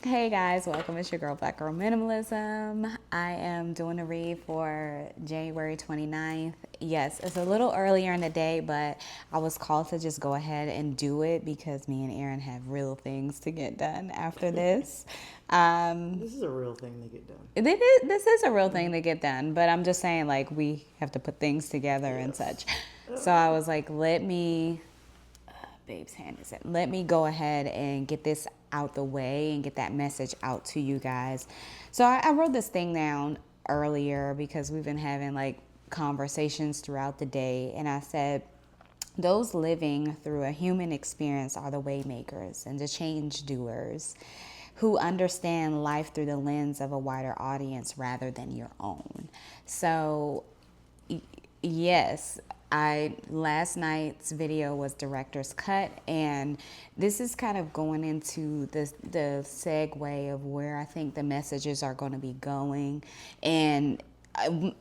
Hey guys, welcome. It's your girl, Black Girl Minimalism. I am doing a read for January 29th. Yes, it's a little earlier in the day, but I was called to just go ahead and do it because me and Aaron have real things to get done after this. This is a real thing to get done. This is a real thing to get done, but I'm just saying, like, we have to put things together and Yes. such. So I was like, babe's hand is it. Let me go ahead and get this out the way and get that message out to you guys. So I wrote this thing down earlier because we've been having like conversations throughout the day, and I said, those living through a human experience are the waymakers and the change doers who understand life through the lens of a wider audience rather than your own. So yes, I last night's video was director's cut, and this is kind of going into the segue of where I think the messages are going to be going. And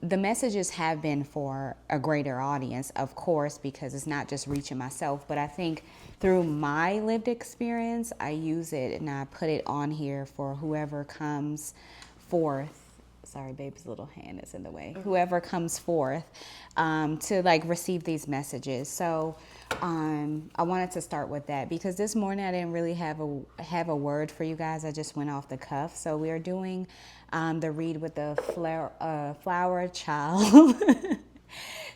the messages have been for a greater audience, of course, because it's not just reaching myself, but I think through my lived experience, I use it and I put it on here for whoever comes forth. Sorry, baby's little hand is in the way. Whoever comes forth to like receive these messages. So I wanted to start with that because this morning I didn't really have a word for you guys. I just went off the cuff. So we are doing the read with the flower child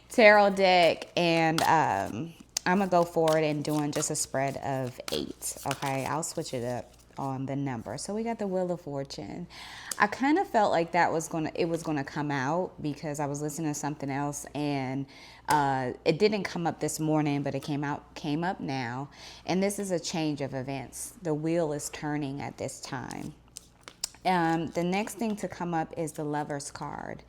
tarot deck, and I'm gonna go forward and doing just a spread of 8. Okay, I'll switch it up on the number. So we got the Wheel of Fortune. I kind of felt like it was gonna come out because I was listening to something else, and it didn't come up this morning, but it came up now. And this is a change of events. The wheel is turning at this time. The next thing to come up is the Lover's card.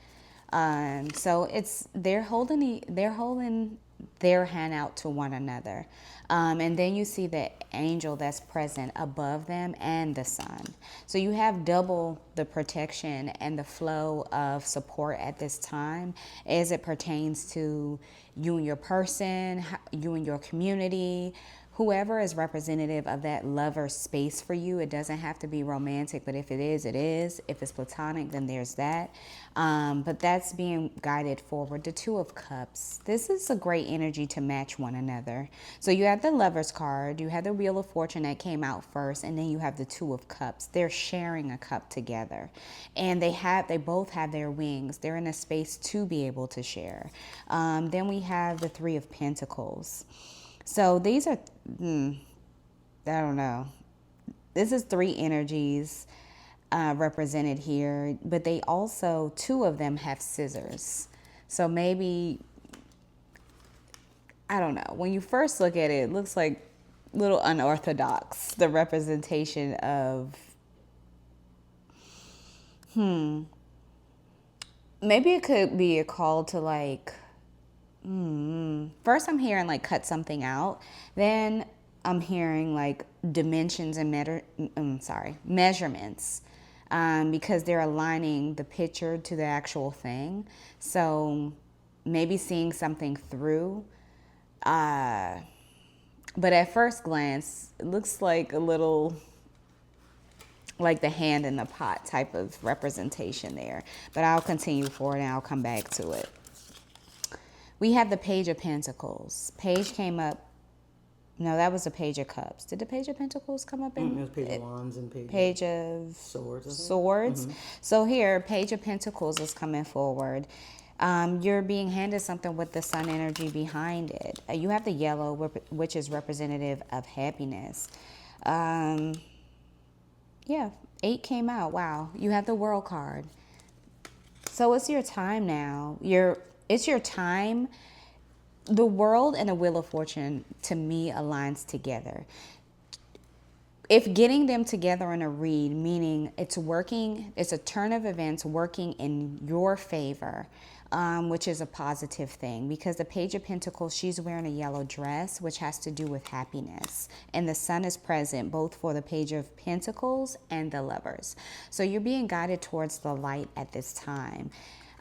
So it's they're holding their hand out to one another, and then you see the angel that's present above them and the sun. So you have double the protection and the flow of support at this time as it pertains to you and your person, you and your community, whoever is representative of that lover space for you. It doesn't have to be romantic, but if it is, it is. If it's platonic, then there's that. But that's being guided forward. The Two of Cups. This is a great energy to match one another. So you have the Lover's card, you have the Wheel of Fortune that came out first, and then you have the Two of Cups. They're sharing a cup together, and they both have their wings. They're in a space to be able to share. Then we have the Three of Pentacles. So these are, I don't know. This is 3 energies represented here, but they also, 2 of them have scissors. So maybe, I don't know. When you first look at it, it looks like little unorthodox, the representation of, maybe it could be a call to like, first I'm hearing like cut something out. Then I'm hearing like dimensions and measurements, because they're aligning the picture to the actual thing. So maybe seeing something through. But at first glance, it looks like a little like the hand in the pot type of representation there. But I'll continue forward and I'll come back to it. We have the Page of Pentacles. Page came up. No, that was the Page of Cups. Did the Page of Pentacles come up in? It was Page of Wands and Page of Swords, I think. Swords. So here, Page of Pentacles is coming forward. You're being handed something with the sun energy behind it. You have the yellow, which is representative of happiness. Yeah, 8 came out. Wow. You have the World card. So it's your time now. It's your time. The World and the Wheel of Fortune, to me, aligns together. If getting them together in a read, meaning it's a turn of events working in your favor, which is a positive thing, because the Page of Pentacles, she's wearing a yellow dress, which has to do with happiness. And the sun is present both for the Page of Pentacles and the Lovers. So you're being guided towards the light at this time.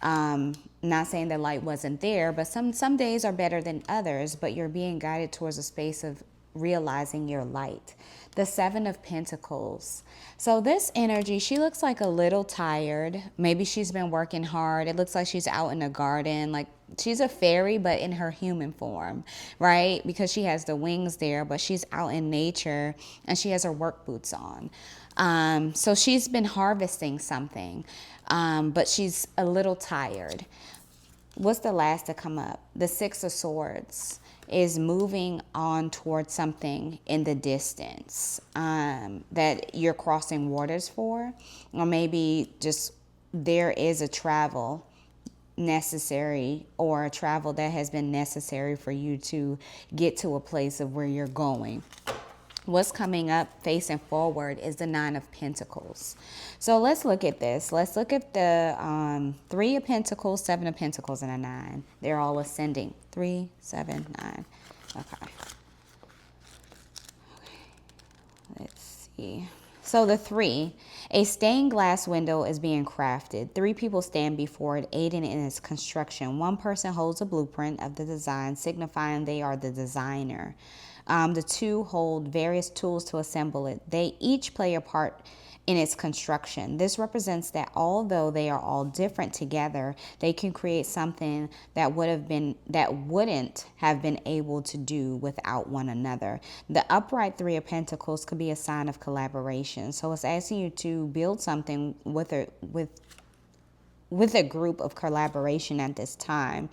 Not saying that light wasn't there, but some days are better than others, but you're being guided towards a space of realizing your light. The Seven of Pentacles. So this energy, she looks like a little tired. Maybe she's been working hard. It looks like she's out in the garden. Like she's a fairy, but in her human form, right? Because she has the wings there, but she's out in nature and she has her work boots on. So she's been harvesting something, but she's a little tired. What's the last to come up? The Six of Swords is moving on towards something in the distance that you're crossing waters for, or maybe just there is a travel necessary, or a travel that has been necessary for you to get to a place of where you're going. What's coming up facing forward is the Nine of Pentacles. So let's look at this. Let's look at the Three of Pentacles, Seven of Pentacles, and a 9. They're all ascending. 3, 7, 9. Okay. Let's see. So the 3, a stained glass window is being crafted. 3 people stand before it, aiding in its construction. 1 person holds a blueprint of the design, signifying they are the designer. The 2 hold various tools to assemble it. They each play a part in its construction. This represents that although they are all different together, they can create something that wouldn't have been able to do without one another. The upright 3 of Pentacles could be a sign of collaboration. So it's asking you to build something with a group of collaboration at this time.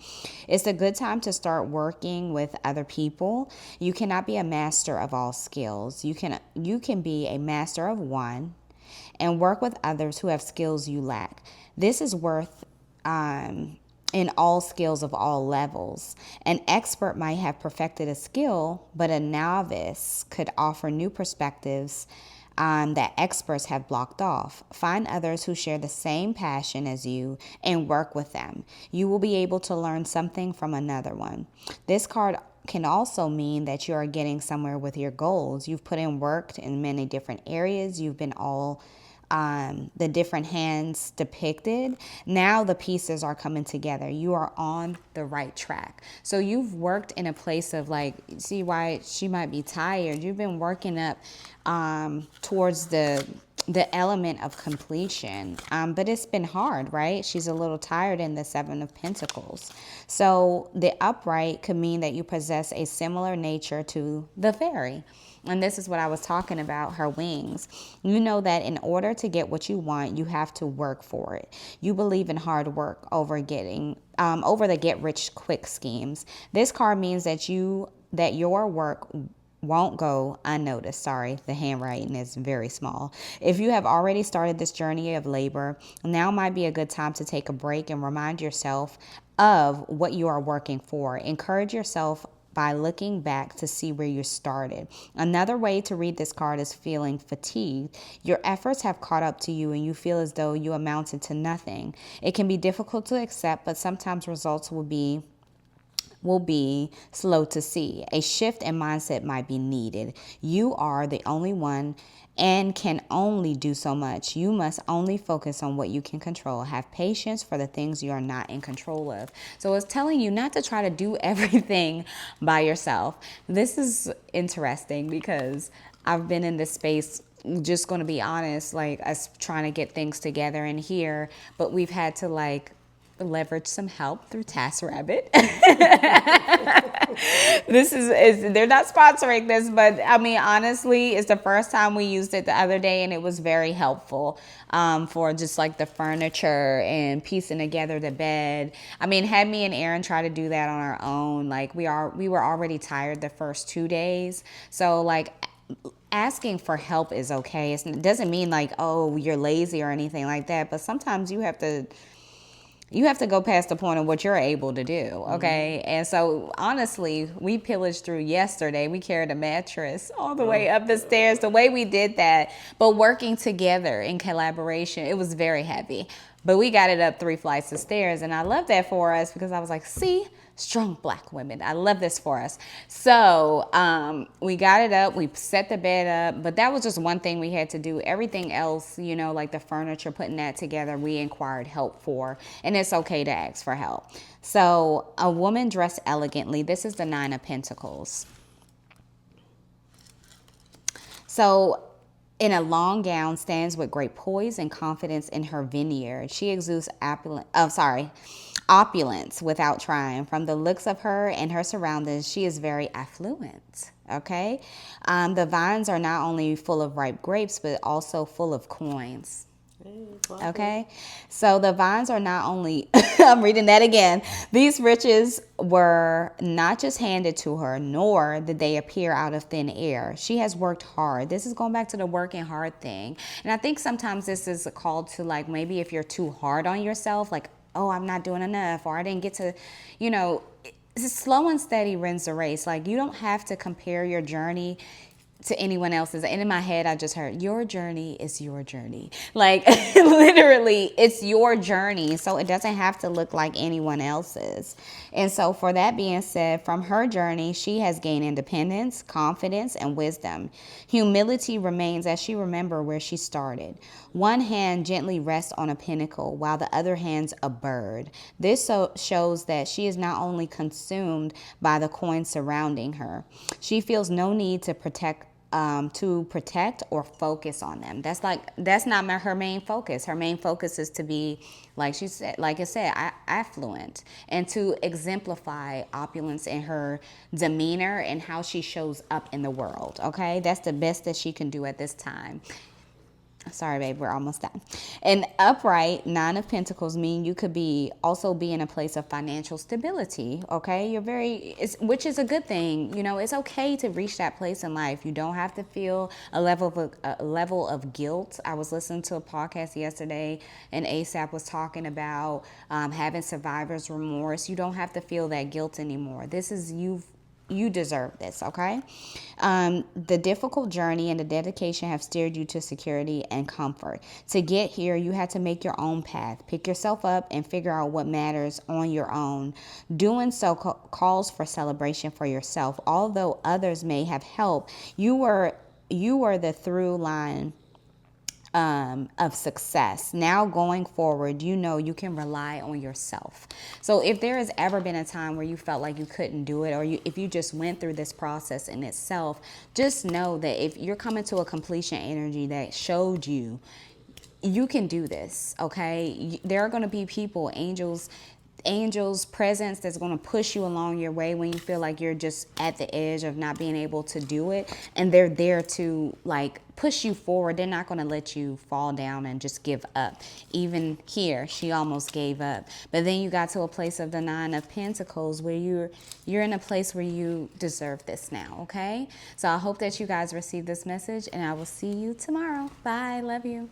It's a good time to start working with other people. You cannot be a master of all skills. You can be a master of one and work with others who have skills you lack. This is worth in all skills of all levels. An expert might have perfected a skill, but a novice could offer new perspectives that experts have blocked off. Find others who share the same passion as you and work with them. You will be able to learn something from another one. This card can also mean that you are getting somewhere with your goals. You've put in work in many different areas. You've been all the different hands depicted. Now the pieces are coming together. You are on the right track. So you've worked in a place of like, see why she might be tired. You've been working up towards the element of completion. But it's been hard, right? She's a little tired in the Seven of Pentacles. So the upright could mean that you possess a similar nature to the fairy. And this is what I was talking about, her wings. You know that in order to get what you want, you have to work for it. You believe in hard work over the get rich quick schemes. This card means that your work won't go unnoticed. Sorry, the handwriting is very small. If you have already started this journey of labor, now might be a good time to take a break and remind yourself of what you are working for. Encourage yourself by looking back to see where you started. Another way to read this card is feeling fatigued. Your efforts have caught up to you and you feel as though you amounted to nothing. It can be difficult to accept, but sometimes results will be slow to see. A shift in mindset might be needed. You are the only one and can only do so much. You must only focus on what you can control. Have patience for the things you are not in control of. So it's telling you not to try to do everything by yourself. This is interesting because I've been in this space, just going to be honest, like us trying to get things together in here, but we've had to leverage some help through TaskRabbit. This is they're not sponsoring this, but I mean, honestly, it's the first time we used it the other day, and it was very helpful for just like the furniture and piecing together the bed. I mean, had me and Aaron try to do that on our own. Like we were already tired the first 2 days, so like asking for help is okay. It doesn't mean like, oh, you're lazy or anything like that, but sometimes you have to go past the point of what you're able to do, okay? Mm-hmm. And so, honestly, we pillaged through yesterday. We carried a mattress all the way up the stairs, the way we did that. But working together in collaboration, it was very heavy. But we got it up 3 flights of stairs, and I love that for us because I was like, see? Strong Black women. I love this for us. So we got it up. We set the bed up. But that was just one thing we had to do. Everything else, like the furniture, putting that together, we inquired help for. And it's okay to ask for help. So a woman dressed elegantly. This is the Nine of Pentacles. So in a long gown, stands with great poise and confidence in her vineyard. She exudes opulence without trying. From the looks of her and her surroundings, she is very affluent. Okay, the vines are not only full of ripe grapes, but also full of coins. Okay, so the vines are not only, I'm reading that again. These riches were not just handed to her, nor did they appear out of thin air. She has worked hard. This is going back to the working hard thing. And I think sometimes this is a call to, like, maybe if you're too hard on yourself, like, oh, I'm not doing enough, or I didn't get to, slow and steady wins the race. Like, you don't have to compare your journey to anyone else's. And in my head, I just heard, your journey is your journey. Like, literally, it's your journey. So it doesn't have to look like anyone else's. And so for that being said, from her journey, she has gained independence, confidence, and wisdom. Humility remains as she remembers where she started. One hand gently rests on a pinnacle, while the other hand's a bird. This shows that she is not only consumed by the coins surrounding her. She feels no need to protect or focus on them. That's not her main focus. Her main focus is to be, like I said, affluent, and to exemplify opulence in her demeanor and how she shows up in the world. Okay, that's the best that she can do at this time. Sorry, babe, we're almost done. An upright Nine of Pentacles mean you could also be in a place of financial stability. Okay, which is a good thing. It's okay to reach that place in life. You don't have to feel a level of guilt. I was listening to a podcast yesterday, and ASAP was talking about having survivor's remorse. You don't have to feel that guilt anymore. This is you deserve this, okay? The difficult journey and the dedication have steered you to security and comfort. To get here, you had to make your own path. Pick yourself up and figure out what matters on your own. Doing so calls for celebration for yourself. Although others may have helped, you were the through line of success. Now going forward, you can rely on yourself. So if there has ever been a time where you felt like you couldn't do it, or if you just went through this process in itself, just know that if you're coming to a completion energy that showed you can do this, okay? There are going to be people, angels, presence that's going to push you along your way when you feel like you're just at the edge of not being able to do it, and they're there to push you forward. They're not going to let you fall down and just give up. Even here, she almost gave up, but then you got to a place of the Nine of Pentacles where you're in a place where you deserve this now. Okay, so I hope that you guys receive this message, and I will see you tomorrow. Bye. Love you.